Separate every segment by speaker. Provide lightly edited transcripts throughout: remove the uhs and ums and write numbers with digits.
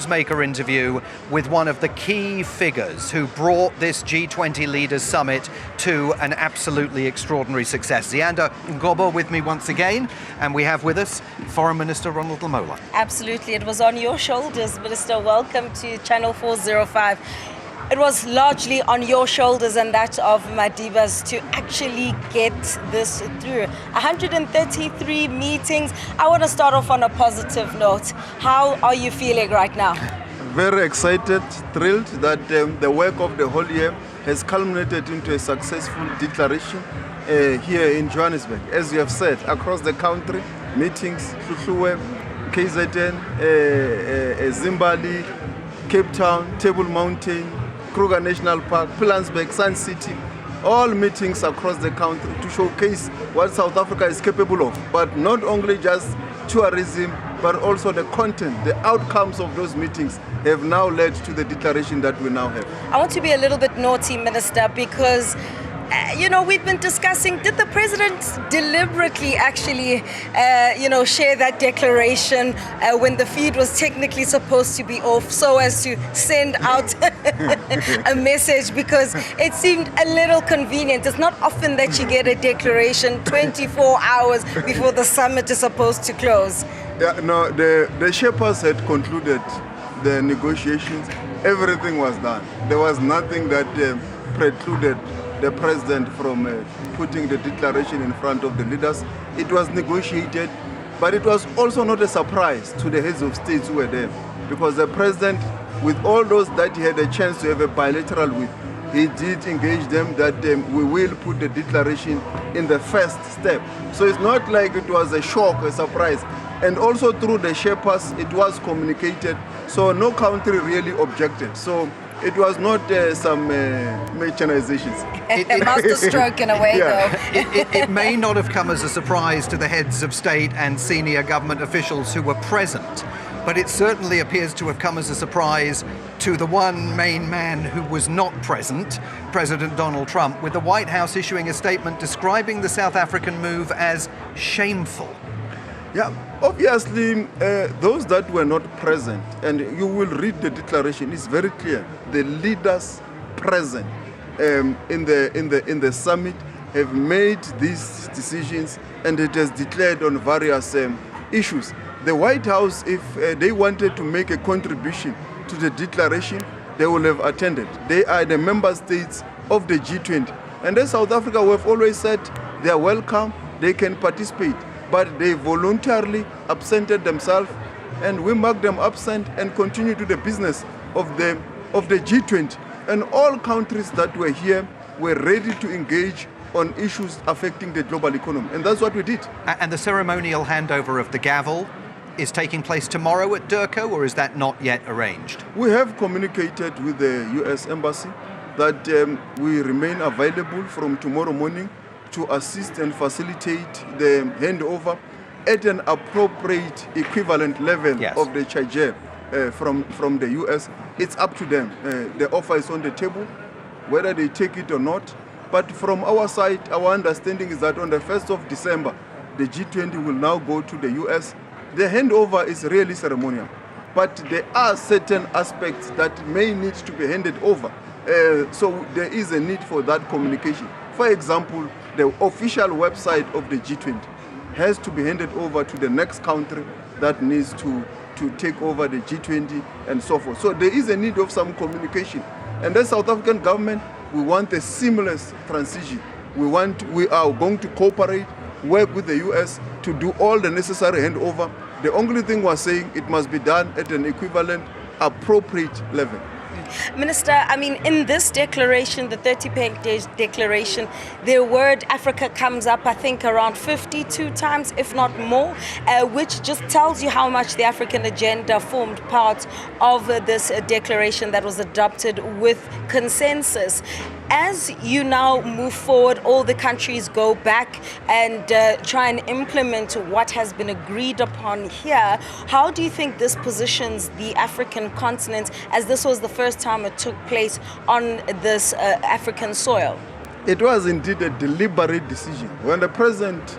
Speaker 1: Newsmaker interview with one of the key figures who brought this G20 Leaders Summit to an absolutely extraordinary success. Zianda Ngobo with me once again, and we have with us Foreign Minister Ronald Lamola.
Speaker 2: Absolutely, it was on your shoulders, Minister. Welcome to Channel 405. It was largely on your shoulders and that of Madiba's to actually get this through. 133 meetings. I want to start off on a positive note. How are you feeling right now?
Speaker 3: Very excited, thrilled that the work of the whole year has culminated into a successful declaration here in Johannesburg. As you have said, across the country, meetings, Hluhluwe, KZN, Zimbabwe, Cape Town, Table Mountain, Kruger National Park, Pilansberg, Sun City, all meetings across the country to showcase what South Africa is capable of. But not only just tourism, but also the content, the outcomes of those meetings have now led to the declaration that we now have.
Speaker 2: I want to be a little bit naughty, Minister, because we've been discussing, did the president deliberately actually, share that declaration when the feed was technically supposed to be off so as to send out a message? Because it seemed a little convenient. It's not often that you get a declaration 24 hours before the summit is supposed to close.
Speaker 3: Yeah, no, the Sherpas had concluded the negotiations. Everything was done. There was nothing that precluded the president from putting the declaration in front of the leaders. It was negotiated, but it was also not a surprise to the heads of states who were there, because the president, with all those that he had a chance to have a bilateral with, he did engage them that we will put the declaration in the first step. So it's not like it was a shock, a surprise. And also through the Sherpas, it was communicated, so no country really objected. So it was not some machinizations.
Speaker 2: Masterstroke in a way, though.
Speaker 1: It may not have come as a surprise to the heads of state and senior government officials who were present, but it certainly appears to have come as a surprise to the one main man who was not present, President Donald Trump, with the White House issuing a statement describing the South African move as shameful.
Speaker 3: Yeah, obviously, those that were not present, and you will read the declaration, it's very clear. The leaders present in the summit have made these decisions, and it has declared on various issues. The White House, if they wanted to make a contribution to the declaration, they will have attended. They are the member states of the G20, and in South Africa, we have always said they are welcome, they can participate. But they voluntarily absented themselves, and we mark them absent and continue to the business of the G20. And all countries that were here were ready to engage on issues affecting the global economy, and that's what we did.
Speaker 1: And the ceremonial handover of the gavel is taking place tomorrow at Durko, or is that not yet arranged?
Speaker 3: We have communicated with the US Embassy that we remain available from tomorrow morning to assist and facilitate the handover at an appropriate equivalent level of the charge from the US. It's up to them. The offer is on the table, whether they take it or not. But from our side, our understanding is that on the 1st of December, the G20 will now go to the US. The handover is really ceremonial, but there are certain aspects that may need to be handed over. So there is a need for that communication. For example, the official website of the G20 has to be handed over to the next country that needs to take over the G20 and so forth. So there is a need of some communication. And the South African government, we want a seamless transition. We are going to cooperate, work with the US to do all the necessary handover. The only thing we're saying, it must be done at an equivalent, appropriate level.
Speaker 2: Minister, I mean, in this declaration, the 30-page declaration, the word Africa comes up, I think, around 52 times, if not more, which just tells you how much the African agenda formed part of this declaration that was adopted with consensus. As you now move forward, all the countries go back and try and implement what has been agreed upon here. How do you think this positions the African continent, as this was the first time it took place on this African soil?
Speaker 3: It was indeed a deliberate decision. When the president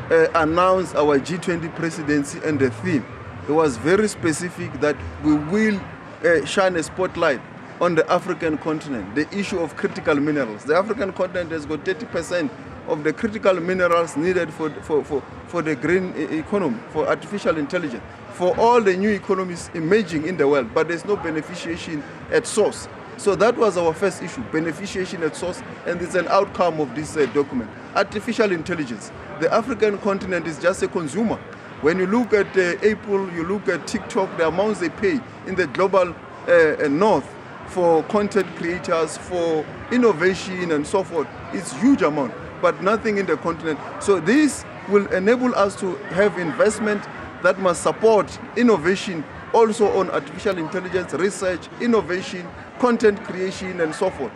Speaker 3: announced our G20 presidency and the theme, it was very specific that we will shine a spotlight on the African continent, the issue of critical minerals. The African continent has got 30% of the critical minerals needed for the green economy, for artificial intelligence, for all the new economies emerging in the world, but there's no beneficiation at source. So that was our first issue, beneficiation at source, and it's an outcome of this document. Artificial intelligence. The African continent is just a consumer. When you look at Apple, you look at TikTok, the amounts they pay in the global north for content creators, for innovation and so forth, it's huge amount, but nothing in the continent. So this will enable us to have investment that must support innovation also on artificial intelligence, research, innovation, content creation and so forth.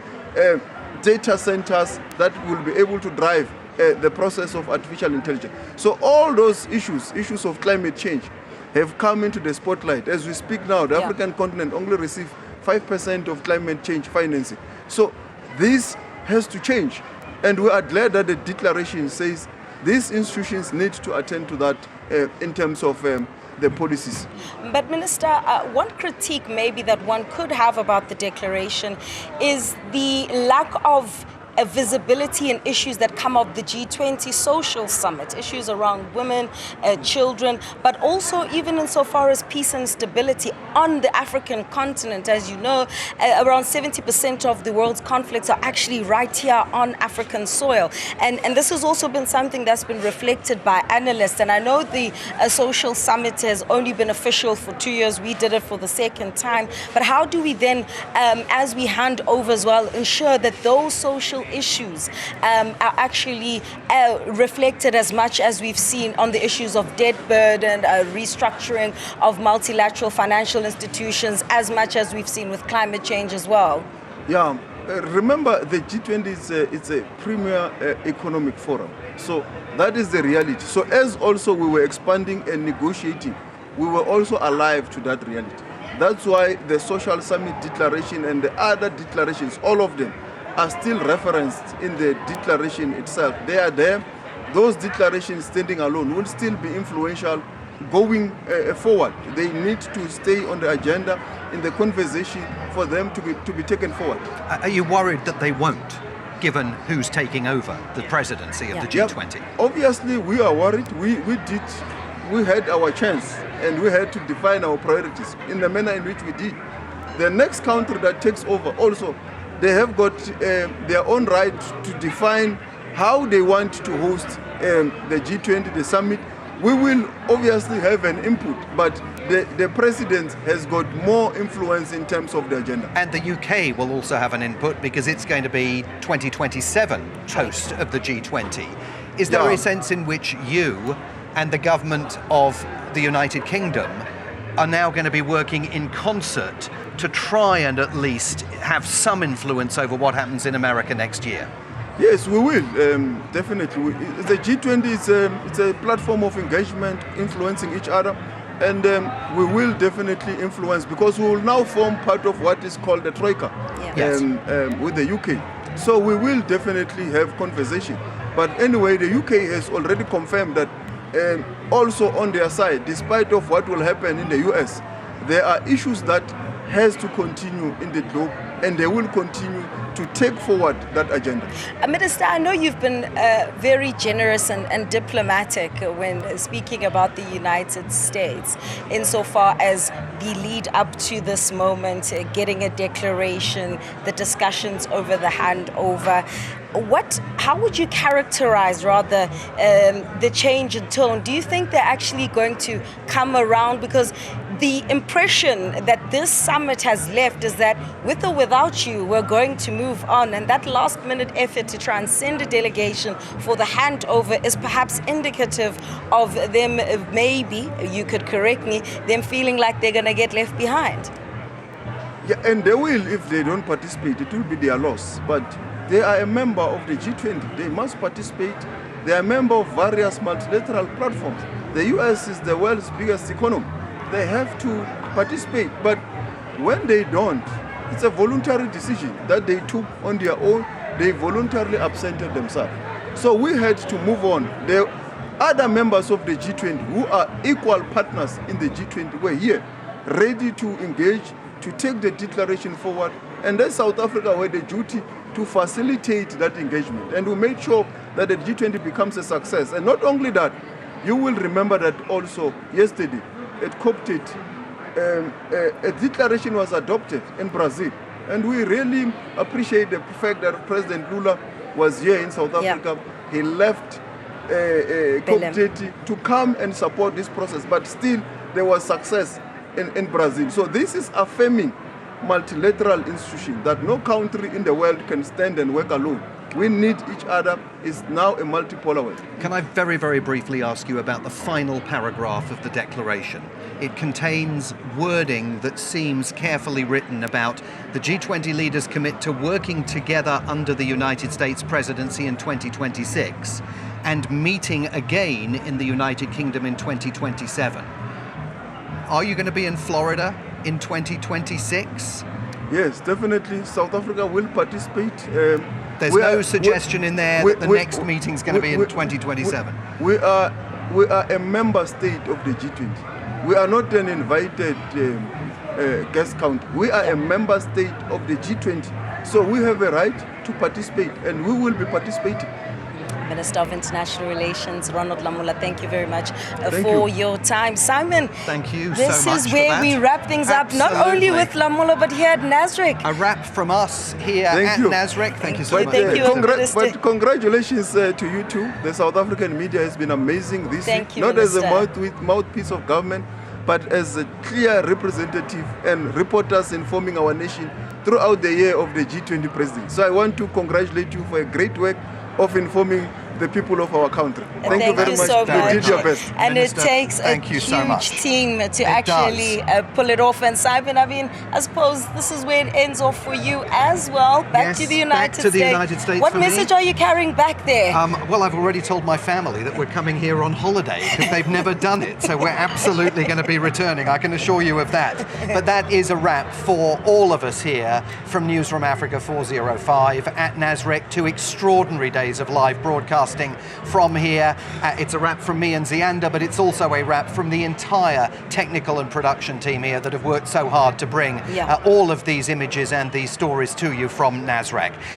Speaker 3: Data centers that will be able to drive the process of artificial intelligence. So all those issues of climate change have come into the spotlight. As we speak now, the African continent only receives 5% of climate change financing. So this has to change. And we are glad that the declaration says these institutions need to attend to that in terms of the policies.
Speaker 2: But Minister, one critique maybe that one could have about the declaration is the lack of visibility in issues that come of the G20 Social Summit, issues around women, children, but also even insofar as peace and stability on the African continent. As you know, around 70% of the world's conflicts are actually right here on African soil. And this has also been something that's been reflected by analysts. And I know the Social Summit has only been official for 2 years. We did it for the second time. But how do we then, as we hand over as well, ensure that those social issues are actually reflected as much as we've seen on the issues of debt burden, restructuring of multilateral financial institutions, as much as we've seen with climate change as well?
Speaker 3: Yeah, remember the G20 it's a premier economic forum. So that is the reality. So as also we were expanding and negotiating, we were also alive to that reality. That's why the Social Summit Declaration and the other declarations, all of them, are still referenced in the declaration itself. They are there. Those declarations standing alone will still be influential going forward. They need to stay on the agenda in the conversation for them to be taken forward.
Speaker 1: Are you worried that they won't, given who's taking over the presidency of the G20?
Speaker 3: Obviously, we are worried. We had our chance and we had to define our priorities in the manner in which we did. The next country that takes over also, they have got their own right to define how they want to host the G20, the summit. We will obviously have an input, but the president has got more influence in terms of the agenda.
Speaker 1: And the UK will also have an input because it's going to be 2027 host of the G20. Is there a sense in which you and the government of the United Kingdom are now going to be working in concert to try and at least have some influence over what happens in America next year?
Speaker 3: Yes, we will, definitely. The G20 it's a platform of engagement, influencing each other, and we will definitely influence because we will now form part of what is called the Troika with the UK. So we will definitely have conversation. But anyway, the UK has already confirmed that also on their side, despite of what will happen in the US, there are issues that has to continue in the globe, and they will continue to take forward that agenda.
Speaker 2: Minister, I know you've been very generous and diplomatic when speaking about the United States, insofar as the lead up to this moment, getting a declaration, the discussions over the handover. How would you characterize rather the change in tone? Do you think they're actually going to come around? Because the impression that this summit has left is that with or without you, we're going to move on. And that last minute effort to try and send a delegation for the handover is perhaps indicative of them, maybe, you could correct me, them feeling like they're going to get left behind.
Speaker 3: Yeah, and they will, if they don't participate, it will be their loss. But they are a member of the G20. They must participate. They are a member of various multilateral platforms. The US is the world's biggest economy. They have to participate. But when they don't, it's a voluntary decision that they took on their own. They voluntarily absented themselves. So we had to move on. The other members of the G20 who are equal partners in the G20 were here, ready to engage, to take the declaration forward. And then South Africa had the duty to facilitate that engagement. And we made sure that the G20 becomes a success. And not only that, you will remember that also yesterday at COP30, a declaration was adopted in Brazil. And we really appreciate the fact that President Lula was here in South Africa. He left COP30 to come and support this process, but still there was success in Brazil. So this is affirming multilateral institution that no country in the world can stand and work alone. We need each other. It's now a multipolar world.
Speaker 1: Can I very, very briefly ask you about the final paragraph of the declaration? It contains wording that seems carefully written about the G20 leaders commit to working together under the United States presidency in 2026 and meeting again in the United Kingdom in 2027. Are you going to be in Florida in 2026?
Speaker 3: Yes, definitely. South Africa will participate.
Speaker 1: There's no suggestion in there that the next meeting's going to be in 2027.
Speaker 3: We are a member state of the G20. We are not an invited guest country. We are a member state of the G20. So we have a right to participate, and we will be participating.
Speaker 2: Minister of International Relations, Ronald Lamola, thank you very much for your time. Simon,
Speaker 1: thank you so much.
Speaker 2: This is where we wrap things up, not only with Lamola, but here at NASREC.
Speaker 1: A wrap from us here at NASREC. Thank you so much.
Speaker 2: Thank you.
Speaker 3: But congratulations to you too. The South African media has been amazing this week. Not
Speaker 2: Minister.
Speaker 3: As a mouthpiece of government, but as a clear representative and reporters informing our nation throughout the year of the G20 presidency. So I want to congratulate you for a great work of informing the people of our country. Thank you very much.
Speaker 2: So
Speaker 3: You did your best.
Speaker 2: And
Speaker 1: Minister,
Speaker 2: it takes a huge team to actually pull it off. And Simon, I mean, I suppose this is where it ends off for you as well. Back to the United States. What message are you carrying back there?
Speaker 1: Well, I've already told my family that we're coming here on holiday because they've never done it. So we're absolutely going to be returning. I can assure you of that. But that is a wrap for all of us here from Newzroom Afrika 405 at NASREC. 2 extraordinary days of live broadcasting from here. It's a wrap from me and Zianda, but it's also a wrap from the entire technical and production team here that have worked so hard to bring all of these images and these stories to you from NASREC.